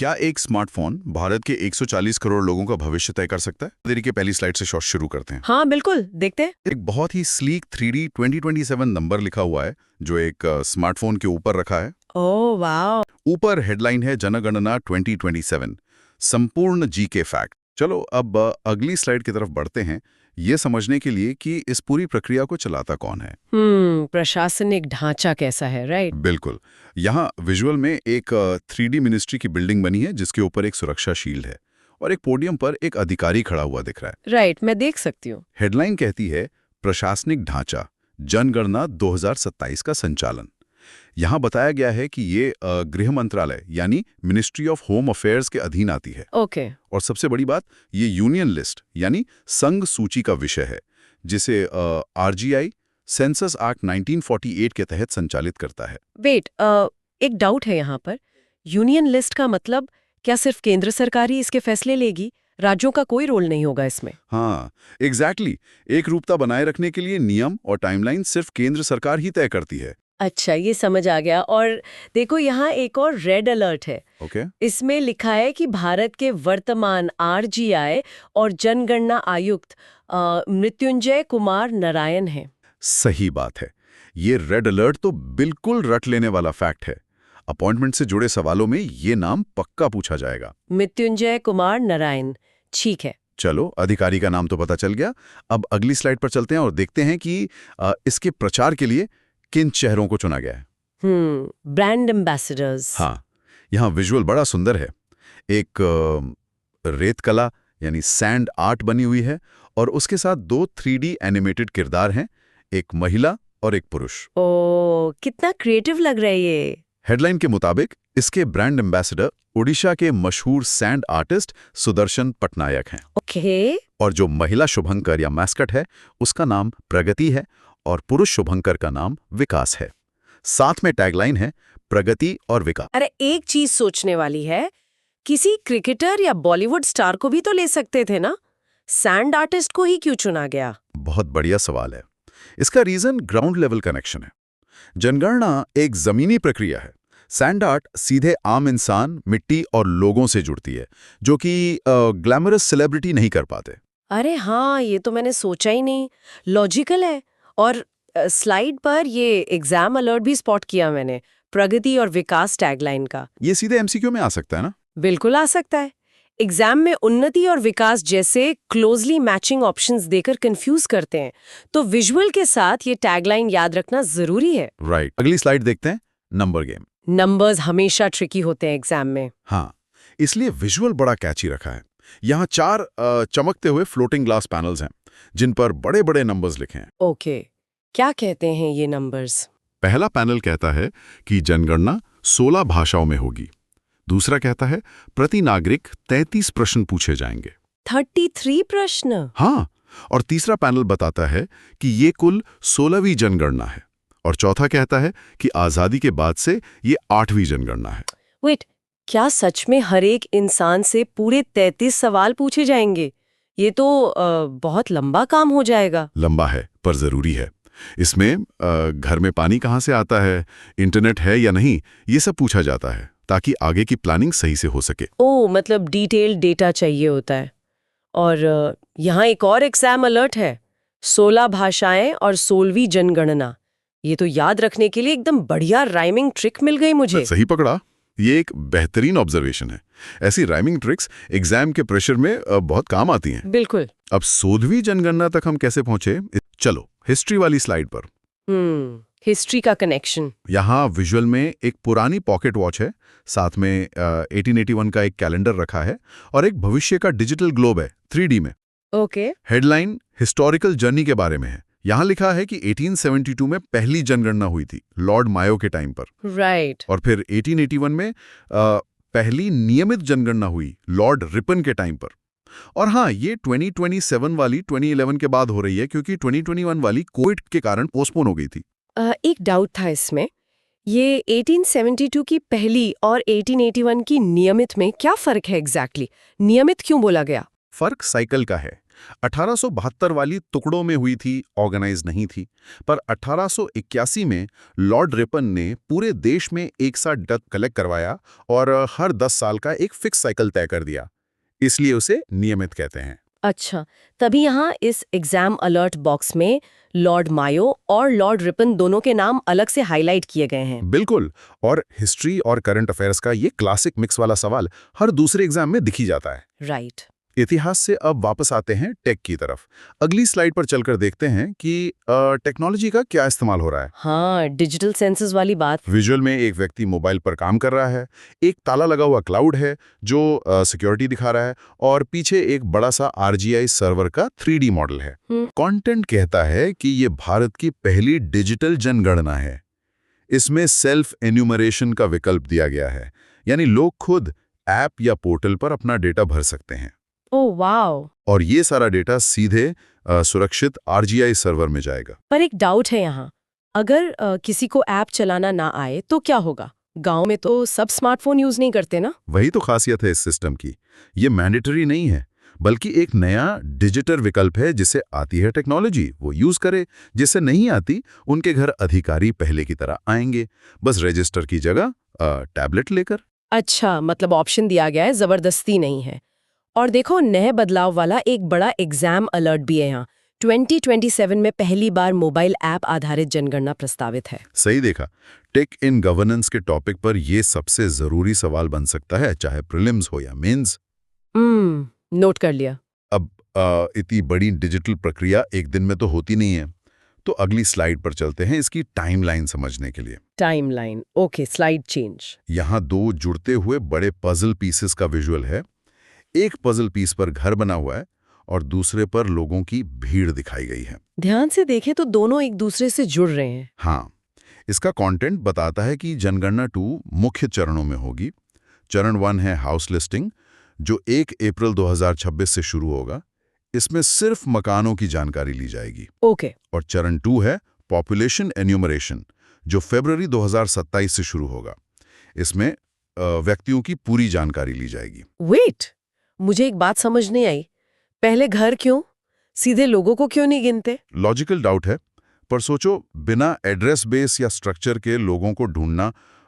क्या एक स्मार्टफोन भारत के 140 करोड़ लोगों का भविष्य तय कर सकता है? देरी के पहली स्लाइड से शॉट शुरू करते हैं। हाँ बिल्कुल, देखते हैं। एक बहुत ही स्लीक 3D 2027 नंबर लिखा हुआ है जो एक स्मार्टफोन के ऊपर रखा है। ओह वाह। ऊपर हेडलाइन है जनगणना 2027 संपूर्ण जीके फैक्ट। चलो अब अगली स्लाइड की तरफ बढ़ते हैं ये समझने के लिए कि इस पूरी प्रक्रिया को चलाता कौन है। प्रशासनिक ढांचा कैसा है, राइट? बिल्कुल। यहाँ विजुअल में एक 3D मिनिस्ट्री की बिल्डिंग बनी है जिसके ऊपर एक सुरक्षा शील्ड है और एक पोडियम पर एक अधिकारी खड़ा हुआ दिख रहा है। राइट, मैं देख सकती हूँ। हेडलाइन कहती है प्रशासनिक ढांचा जनगणना 2027 का संचालन। यहाँ बताया गया है कि ये गृह मंत्रालय यानी मिनिस्ट्री ऑफ होम अफेयर्स के अधीन आती है। ओके। और सबसे बड़ी बात, ये यूनियन लिस्ट यानी संघ सूची का विषय है जिसे RGI सेंसस एक्ट 1948 के तहत संचालित करता है। वेट, एक डाउट है यहाँ पर। यूनियन लिस्ट का मतलब क्या सिर्फ केंद्र सरकार ही इसके फैसले लेगी? राज्यों का कोई रोल नहीं होगा इसमें? हाँ एग्जैक्टली। एक रूपता बनाए रखने के लिए नियम और टाइमलाइन सिर्फ केंद्र सरकार ही तय करती है। अच्छा, ये समझ आ गया। और देखो यहाँ एक और रेड अलर्ट है। ओके। इसमें लिखा है कि भारत के वर्तमान RGI और जनगणना आयुक्त मृत्युंजय कुमार नारायण हैं। सही बात है। ये रेड अलर्ट तो बिल्कुल रट लेने वाला फैक्ट है। अपॉइंटमेंट से जुड़े सवालों में ये नाम पक्का पूछा जाएगा। मृत्युंजय कुमार नारायण, ठीक है। चलो, अधिकारी का नाम तो पता चल गया। अब अगली स्लाइड पर चलते हैं और देखते हैं कि इसके प्रचार के लिए किन शहरों को चुना गया है। Brand ambassadors. हाँ, यहाँ विजुअल बड़ा सुंदर है। एक रेत कला यानी सैंड आर्ट बनी हुई है और उसके साथ 2 3D एनिमेटेड किरदार हैं, एक महिला और एक पुरुष। ओ, कितना क्रिएटिव लग रहा है ये। हेडलाइन के मुताबिक इसके ब्रांड एम्बेसडर ओडिशा के मशहूर सैंड आर्टिस्ट सुदर्शन पटनायक हैं। ओके। और जो महिला शुभंकर या मैस्कट है उसका नाम प्रगति है और पुरुष शुभंकर का नाम विकास है। साथ में टैगलाइन है प्रगति और विकास। अरे, एक चीज सोचने वाली है, किसी क्रिकेटर या बॉलीवुड स्टार को भी तो ले सकते थे ना? सैंड आर्टिस्ट को ही क्यों चुना गया? बहुत बढ़िया सवाल है। इसका रीजन ग्राउंड लेवल कनेक्शन है। जनगणना एक जमीनी प्रक्रिया है। सैंड आर्ट सीधे आम इंसान, मिट्टी और लोगों से जुड़ती है जो कि ग्लैमरस सेलिब्रिटी नहीं कर पाते। अरे हाँ, ये तो मैंने सोचा ही नहीं। लॉजिकल है। और स्लाइड पर ये एग्जाम अलर्ट भी स्पॉट किया मैंने, प्रगति और विकास टैगलाइन का। ये सीधे MCQ में आ सकता है ना? बिल्कुल आ सकता है। एग्जाम में उन्नति और विकास जैसे क्लोजली मैचिंग ऑप्शंस देकर कंफ्यूज करते हैं, तो विजुअल के साथ ये टैगलाइन याद रखना जरूरी है। राइट। अगली स्लाइड देखते हैं। Number game. नंबर्स हमेशा ट्रिकी होते हैं एग्जाम में। हाँ, इसलिए विजुअल बड़ा कैची रखा है। यहाँ 4 चमकते हुए फ्लोटिंग ग्लास पैनल्स हैं जिन पर बड़े बड़े नंबर्स लिखे हैं। ओके, क्या कहते हैं ये नंबर्स? पहला पैनल कहता है कि जनगणना 16 भाषाओं में होगी। दूसरा कहता है प्रति नागरिक 33 प्रश्न पूछे जाएंगे। 33 प्रश्न? हाँ, और तीसरा पैनल बताता है कि ये कुल 16वीं जनगणना है। और चौथा कहता है कि आजादी के बाद से ये 8वीं जनगणना है। वेट, क्या सच में हर एक इंसान से पूरे 33 सवाल पूछे जाएंगे? ये तो बहुत लंबा काम हो जाएगा। लंबा है पर जरूरी है। इसमें घर में पानी कहाँ से आता है, इंटरनेट है या नहीं, ये सब पूछा जाता है ताकि आगे की प्लानिंग सही से हो सके। ओह, मतलब डिटेल डेटा चाहिए होता है। और यहाँ एक और एग्जाम अलर्ट है, 16 भाषाएं और 16वीं जनगणना। ये तो याद रखने के लिए एकदम बढ़िया राइमिंग ट्रिक मिल गई मुझे। सही पकड़ा। ये एक बेहतरीन ऑब्जर्वेशन है। ऐसी राइमिंग ट्रिक्स एग्जाम के प्रेशर में बहुत काम आती हैं। बिल्कुल। अब 16वीं जनगणना तक हम कैसे पहुंचे? चलो हिस्ट्री वाली स्लाइड पर। हिस्ट्री का कनेक्शन। यहाँ विजुअल में एक पुरानी पॉकेट वॉच है, साथ में 1881 का एक कैलेंडर रखा है और एक भविष्य का डिजिटल ग्लोब है 3D में। ओके। हेडलाइन हिस्टोरिकल जर्नी के बारे में है। यहाँ लिखा है कि 1872 में पहली जनगणना हुई थी लॉर्ड मायो के टाइम पर। राइट। और फिर 1881 में पहली नियमित जनगणना हुई लॉर्ड रिपन के टाइम पर। और हाँ, ये 2027 वाली 2011 के बाद हो रही है क्योंकि 2021 वाली कोविड के कारण पोस्टपोन हो गई थी। एक डाउट था इसमें, ये 1872 की पहली और 1881 की नियमित में क्या फर्क है एग्जैक्टली? नियमित क्यों बोला गया? फर्क साइकिल का है। 1872 वाली टुकड़ों में हुई थी, ऑर्गेनाइज नहीं थी। पर 1881 में लॉर्ड रिपन ने पूरे देश में एक साथ डेटा कलेक्ट करवाया और हर 10 साल का एक फिक्स साइकिल तय कर दिया। इसलिए उसे नियमित कहते हैं। अच्छा, तभी यहाँ इस एग्जाम अलर्ट बॉक्स में लॉर्ड मायो और लॉर्ड रिपन दोनों के नाम अलग से हाईलाइट किए गए हैं। बिल्कुल। और हिस्ट्री और करंट अफेयर्स का ये क्लासिक मिक्स वाला सवाल हर दूसरे एग्जाम में दिखी जाता है। राइट। इतिहास से अब वापस आते हैं टेक की तरफ। अगली स्लाइड पर चलकर देखते हैं कि टेक्नोलॉजी का क्या इस्तेमाल हो रहा है। हाँ, डिजिटल सेंसस वाली बात। विजुअल में एक व्यक्ति मोबाइल पर काम कर रहा है, एक ताला लगा हुआ क्लाउड है जो सिक्योरिटी दिखा रहा है, और पीछे एक बड़ा सा RGI सर्वर का 3D मॉडल है। कंटेंट कहता है कि ये भारत की पहली डिजिटल जनगणना है। इसमें सेल्फ एन्यूमरेशन का विकल्प दिया गया है, यानी लोग खुद ऐप या पोर्टल पर अपना डेटा भर सकते हैं। Oh wow. और ये सारा डेटा सीधे सुरक्षित RGI सर्वर में जाएगा। पर एक डाउट है यहाँ, अगर किसी को ऐप चलाना ना आए तो क्या होगा? गांव में तो सब स्मार्टफोन यूज नहीं करते ना। वही तो खासियत है इस सिस्टम की। ये मैंडेटरी नहीं है, बल्कि एक नया डिजिटल विकल्प है। जिसे आती है टेक्नोलॉजी वो यूज करे, जिसे नहीं आती उनके घर अधिकारी पहले की तरह आएंगे, बस रजिस्टर की जगह टैबलेट लेकर। अच्छा, मतलब ऑप्शन दिया गया है, जबरदस्ती नहीं है। और देखो, नए बदलाव वाला एक बड़ा एग्जाम अलर्ट भी है यहाँ। 2027 में पहली बार मोबाइल ऐप आधारित जनगणना प्रस्तावित है। सही देखा। टेक इन गवर्नेंस के टॉपिक पर यह सबसे जरूरी सवाल बन सकता है, चाहे प्रीलिम्स हो या मेंस। नोट कर लिया। अब इतनी बड़ी डिजिटल प्रक्रिया एक दिन में तो होती नहीं है, तो अगली स्लाइड पर चलते हैं इसकी टाइमलाइन समझने के लिए। Timeline, okay, slide change. यहाँ दो जुड़ते हुए बड़े पजल पीसेस का विजुअल है। एक पजल पीस पर घर बना हुआ है और दूसरे पर लोगों की भीड़ दिखाई गई है। ध्यान से देखें तो दोनों एक दूसरे से जुड़ रहे हैं। हाँ, इसका कंटेंट बताता है कि जनगणना 2 मुख्य चरणों में होगी। चरण 1 है हाउस लिस्टिंग, जो 1 अप्रैल 2026 से शुरू होगा। इसमें सिर्फ मकानों की जानकारी ली जाएगी। ओके। और चरण 2 है पॉपुलेशन एन्यूमरेशन, जो फरवरी 2027 से शुरू होगा। इसमें व्यक्तियों की पूरी जानकारी ली जाएगी। वेट, मुझे एक बात समझ नहीं आई। पहले घर क्यों? सीधे लोगों को क्यों नहीं गिनते? लॉजिकल डाउट है, पर सोचो, बिना एड्रेस बेस या स्ट्रक्चर के लोगों को ढूंढना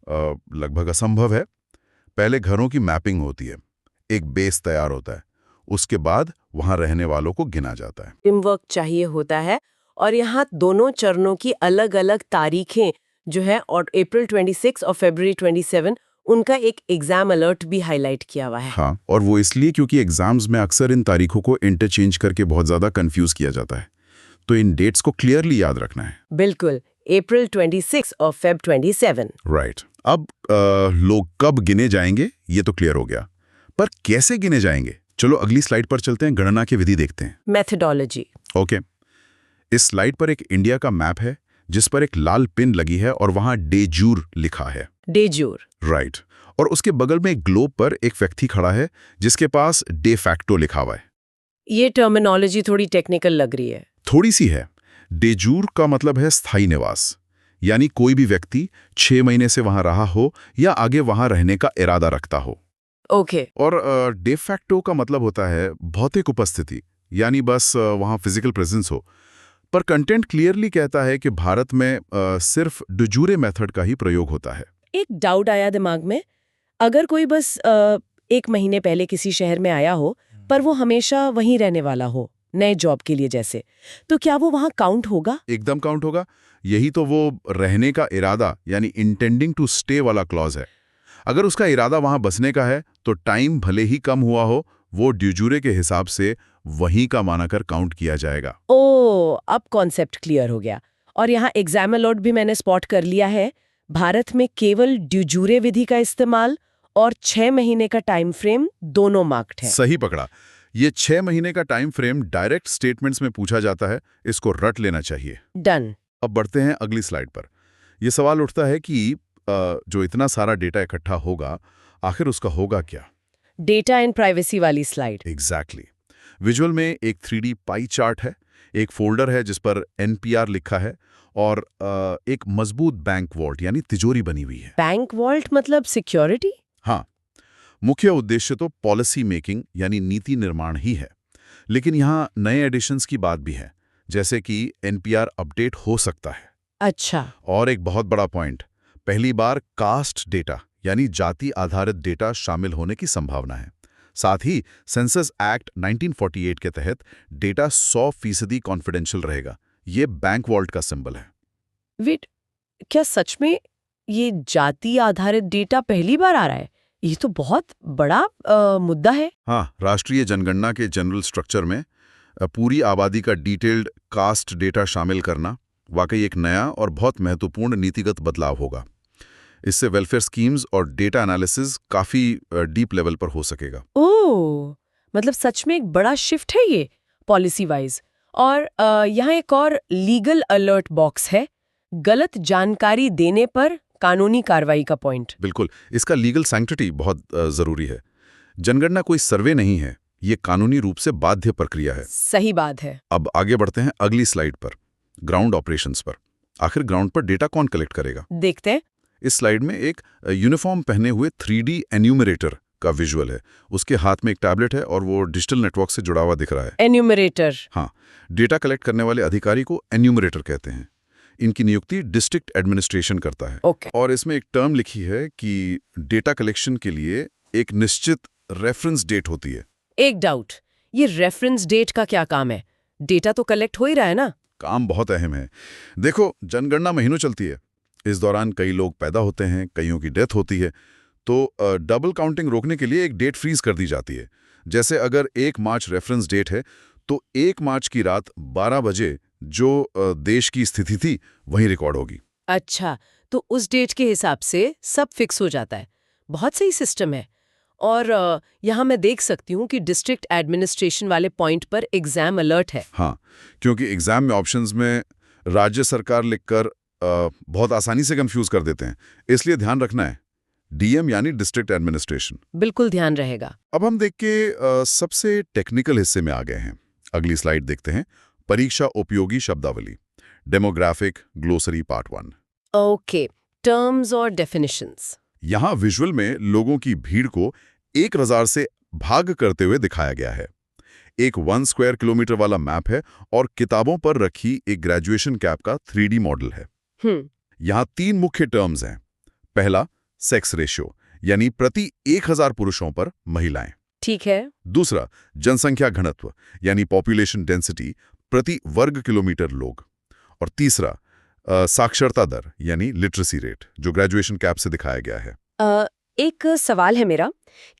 लगभग असंभव है। पहले घरों की मैपिंग होती है, एक बेस तैयार होता है, उसके बाद वहां रहने वालों को गिना जाता है। टीम वर्क चाहिए होता है। और यहाँ दोनों चरणों की अलग अलग तारीखें जो है, और अप्रैल 26 और फरवरी 27, उनका एक एग्जाम अलर्ट भी हाईलाइट किया हुआ है। हाँ, और वो इसलिए क्योंकि एग्जाम्स में अक्सर इन तारीखों को इंटरचेंज करके बहुत ज्यादा कंफ्यूज किया जाता है, तो इन डेट्स को क्लियरली याद रखना है। बिल्कुल, अप्रैल 26 और फेब 27। राइट। अब लोग कब गिने जाएंगे ये तो क्लियर हो गया, पर कैसे गिने जाएंगे? चलो अगली स्लाइड पर चलते हैं, गणना की विधि देखते हैं। मेथोडोलॉजी। ओके, इस स्लाइड पर एक इंडिया का मैप है जिस पर एक लाल पिन लगी है और वहां डे जूर लिखा है। De jure, right. और उसके बगल में एक ग्लोब पर एक व्यक्ति खड़ा है जिसके पास डे फैक्टो लिखा हुआ है। ये टर्मिनोलॉजी थोड़ी टेक्निकल लग रही है। थोड़ी सी है। डे जूर का मतलब है स्थायी निवास, यानी कोई भी व्यक्ति 6 महीने से वहां रहा हो या आगे वहां रहने का इरादा रखता हो। ओके। और डे फैक्टो का मतलब होता है भौतिक उपस्थिति, यानी बस वहां फिजिकल प्रेजेंस हो। पर कंटेंट क्लियरली कहता है कि भारत में सिर्फ डे जूरे मेथड का ही प्रयोग होता है। एक डाउट आया दिमाग में, अगर कोई बस 1 महीने पहले किसी शहर में आया हो पर वो हमेशा वहीं रहने वाला हो, नए जॉब के लिए जैसे, तो क्या वो वहां काउंट होगा? एकदम काउंट होगा। यही तो वो रहने का इरादा यानी इंटेंडिंग टू स्टे वाला क्लॉज है। अगर उसका इरादा वहां बसने का है तो टाइम भले ही कम हुआ हो, वो डे जूरे के हिसाब से वहीं का मानकर काउंट किया जाएगा। ओ, अब कॉन्सेप्ट क्लियर हो गया। और यहाँ एग्जाम अलर्ट भी मैंने स्पॉट कर लिया है। भारत में केवल डे जूरे विधि का इस्तेमाल और 6 महीने का टाइम फ्रेम दोनों मार्क्ड है। सही पकड़ा। ये 6 महीने का टाइम फ्रेम डायरेक्ट स्टेटमेंट्स में पूछा जाता है, इसको रट लेना चाहिए। डन। अब बढ़ते हैं अगली स्लाइड पर। यह सवाल उठता है कि जो इतना सारा डेटा इकट्ठा होगा, आखिर उसका होगा क्या? डेटा एंड प्राइवेसी वाली स्लाइड। एग्जैक्टली। विजुअल में एक 3D पाई चार्ट है, एक फोल्डर है जिस पर NPR लिखा है और एक मजबूत बैंक वॉल्ट यानी तिजोरी बनी हुई है। बैंक वॉल्ट मतलब सिक्योरिटी? हाँ, मुख्य उद्देश्य तो पॉलिसी मेकिंग यानी नीति निर्माण ही है। लेकिन यहाँ नए एडिशंस की बात भी है, जैसे कि एनपीआर अपडेट हो सकता है। अच्छा। और एक बहुत बड़ा पॉइंट, पहली बार कास्ट डेटा यानी जाति आधारित डेटा शामिल होने की संभावना है। साथ ही सेंसस एक्ट 1948 के तहत डेटा 100% कॉन्फिडेंशियल रहेगा। ये बैंक वॉल्ट का सिंबल है। वेट, क्या सच में ये जाति आधारित डेटा पहली बार आ रहा है? ये तो बहुत बड़ा मुद्दा है। हाँ, राष्ट्रीय जनगणना के जनरल स्ट्रक्चर में पूरी आबादी का डिटेल्ड कास्ट डेटा शामिल करना वाकई एक नया और बहुत महत्वपूर्ण नीतिगत बदलाव होगा। इससे वेलफेयर स्कीम्स और डेटा एनालिसिस काफ़ी डीप लेवल पर हो सकेगा। ओह, मतलब सच में एक बड़ा शिफ्ट है ये पॉलिसी वाइज। और यहाँ एक और लीगल अलर्ट बॉक्स है, गलत जानकारी देने पर कानूनी कार्रवाई का पॉइंट। बिल्कुल, इसका लीगल सैंक्टिटी बहुत ज़रूरी है। जनगणना कोई सर्वे नहीं है, ये कानूनी रूप से बाध्य प्रक्रिया है। सही बात है। अब आगे बढ़ते हैं अगली स्लाइड पर, ग्राउंड ऑपरेशंस पर। आखिर ग्राउंड पर डेटा कौन कलेक्ट करेगा? देखते हैं। इस स्लाइड में एक यूनिफॉर्म पहने हुए 3D एन्यूमरेटर का विजुअल है। उसके हाथ में एक टैबलेट है और वो डिजिटल नेटवर्क से जुड़ा हुआ दिख रहा है। एन्यूमरेटर। हाँ, डेटा कलेक्ट करने वाले अधिकारी को एन्यूमरेटर कहते हैं। इनकी नियुक्ति डिस्ट्रिक्ट एडमिनिस्ट्रेशन करता है। ओके। और इसमें एक टर्म लिखी है कि डेटा कलेक्शन के लिए एक निश्चित रेफरेंस डेट होती है। एक डाउट, ये रेफरेंस डेट का क्या काम है? डेटा तो कलेक्ट हो ही रहा है ना? काम बहुत अहम है। देखो, जनगणना महीनों चलती है। इस दौरान कई लोग पैदा होते हैं, कईयों की डेथ होती है, तो डबल काउंटिंग रोकने के लिए एक डेट फ्रीज कर दी जाती है। जैसे अगर 1 मार्च रेफरेंस डेट है, तो 1 मार्च की रात 12 बजे जो देश की स्थिति थी वही रिकॉर्ड होगी। अच्छा, तो उस डेट के हिसाब से सब फिक्स हो जाता है। बहुत सही सिस्टम है। और यहाँ मैं देख सकती हूँ कि डिस्ट्रिक्ट एडमिनिस्ट्रेशन वाले पॉइंट पर एग्जाम अलर्ट है। हाँ, क्योंकि एग्जाम में ऑप्शंस में राज्य सरकार लिखकर बहुत आसानी से कंफ्यूज कर देते हैं, इसलिए ध्यान रखना है, डीएम यानी डिस्ट्रिक्ट एडमिनिस्ट्रेशन। बिल्कुल ध्यान रहेगा। अब हम देख के सबसे टेक्निकल हिस्से में आ गए हैं। अगली स्लाइड देखते हैं, परीक्षा उपयोगी शब्दावली, demographic glossary part 1। Okay, terms और डेफिनेशंस। यहाँ विजुअल में लोगों की भीड़ को 1000 से भाग करते हुए दिखाया गया है। एक 1 स्क्वायर किलोमीटर वाला मैप है और किताबों पर रखी एक ग्रेजुएशन कैप का 3D मॉडल है। यहाँ 3 मुख्य टर्म्स हैं। पहला, सेक्स रेशियो, यानी प्रति 1000 पुरुषों पर महिलाएं। ठीक है। दूसरा, जनसंख्या घनत्व, यानी पॉपुलेशन डेंसिटी, प्रति वर्ग किलोमीटर लोग। और तीसरा, साक्षरता दर, यानी लिटरेसी रेट, जो ग्रेजुएशन कैप से दिखाया गया है। एक सवाल है मेरा,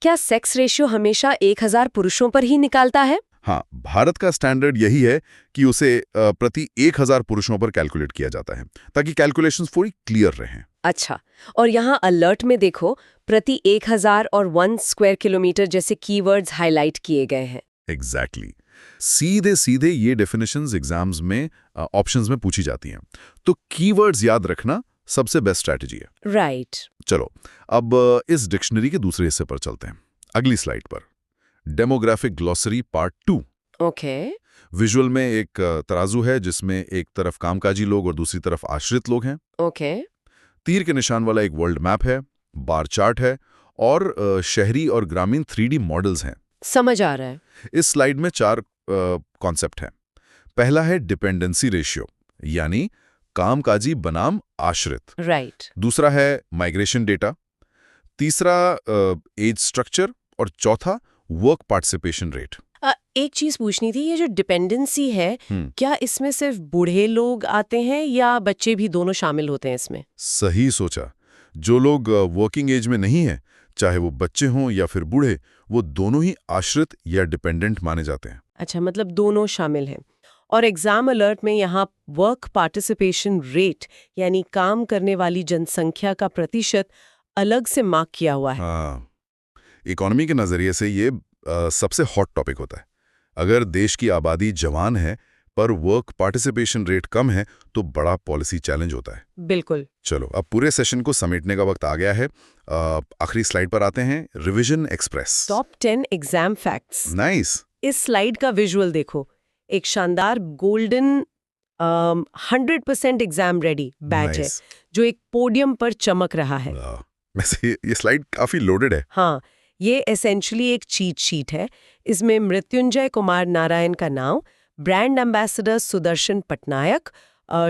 क्या सेक्स रेशियो हमेशा 1000 पुरुषों पर ही निकालता है? हाँ, भारत का स्टैंडर्ड यही है कि उसे प्रति 1000 पुरुषों पर कैलकुलेट किया जाता है, ताकि कैलकुलेशंस पूरी क्लियर रहें। अच्छा, और यहाँ अलर्ट में देखो, प्रति 1000 और 1 स्क्वायर किलोमीटर जैसे कीवर्ड्स हाईलाइट किए गए हैं। एग्जैक्टली। सीधे सीधे ये डेफिनेशंस एग्जाम्स में ऑप्शंस में पूछी जाती हैं, तो कीवर्ड्स याद रखना सबसे बेस्ट स्ट्रैटेजी है। राइट। चलो, अब इस डिक्शनरी के दूसरे हिस्से पर चलते हैं। अगली स्लाइड पर, demographic glossary part 2। Okay. Visual में एक तराजू है जिसमें एक तरफ कामकाजी लोग और दूसरी तरफ आश्रित लोग हैं। ओके। तीर के निशान वाला एक वर्ल्ड मैप है, बार चार्ट है और शहरी और ग्रामीण 3D मॉडल्स हैं। समझ आ रहा है। इस स्लाइड में 4 कॉन्सेप्ट हैं। पहला है डिपेंडेंसी रेशियो, यानी कामकाजी बनाम आश्रित। राइट। दूसरा है माइग्रेशन डेटा, तीसरा एज स्ट्रक्चर और चौथा वर्क पार्टिसिपेशन रेट। एक चीज पूछनी थी, ये जो डिपेंडेंसी है, क्या इसमें सिर्फ बूढ़े लोग आते हैं या बच्चे भी दोनों शामिल होते हैं इसमें? सही सोचा। जो लोग वर्किंग एज में नहीं हैं, चाहे वो बच्चे हों या फिर बूढ़े, वो दोनों ही आश्रित या डिपेंडेंट माने जाते हैं। अच्छा, मतलब दोनों शामिल हैं। और एग्जाम अलर्ट में यहाँ वर्क पार्टिसिपेशन रेट यानी काम करने वाली जनसंख्या का प्रतिशत अलग से मार्क किया हुआ है। हाँ, इकोनॉमी के नजरिए से ये सबसे हॉट टॉपिक होता है। अगर देश की आबादी जवान है पर वर्क पार्टिसिपेशन रेट कम है तो बड़ा पॉलिसी चैलेंज होता है। बिल्कुल। चलो, अब पूरे सेशन को समेटने का वक्त आ गया है। आखिरी स्लाइड पर आते हैं, revision express. Top 10 exam facts. Nice. इस स्लाइड का विजुअल देखो, एक शानदार गोल्डन 100% एग्जाम रेडी बैच है जो एक पोडियम पर चमक रहा है। वैसे ये स्लाइड काफी लोडेड है। हाँ, ये एसेंशियली एक चीट शीट है। इसमें मृत्युंजय कुमार नारायण का नाम, ब्रांड एम्बेसडर सुदर्शन पटनायक,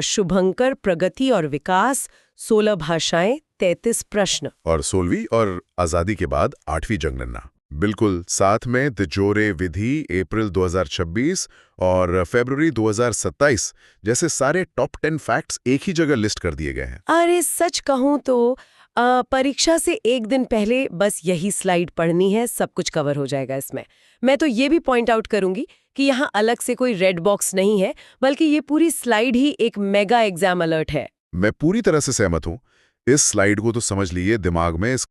शुभंकर प्रगति और विकास, 16 भाषाएं, 33 प्रश्न। और 16वीं और आजादी के बाद 8वीं जनगणना। बिल्कुल, साथ में तिजोरे विधि अप्रैल 2026 और फरवरी 2027 जैसे सारे टॉप 10 फैक्ट्स एक ही जगह लिस्ट कर दिए गए हैं। अरे सच कहूं तो परीक्षा से एक दिन पहले बस यही स्लाइड पढ़नी है, सब कुछ कवर हो जाएगा इसमें। मैं तो ये भी पॉइंट आउट करूंगी कि यहाँ अलग से कोई रेड बॉक्स नहीं है, बल्कि ये पूरी स्लाइड ही एक मेगा एग्जाम अलर्ट है। मैं पूरी तरह से सहमत हूँ। इस स्लाइड को तो समझ लीजिए दिमाग में इस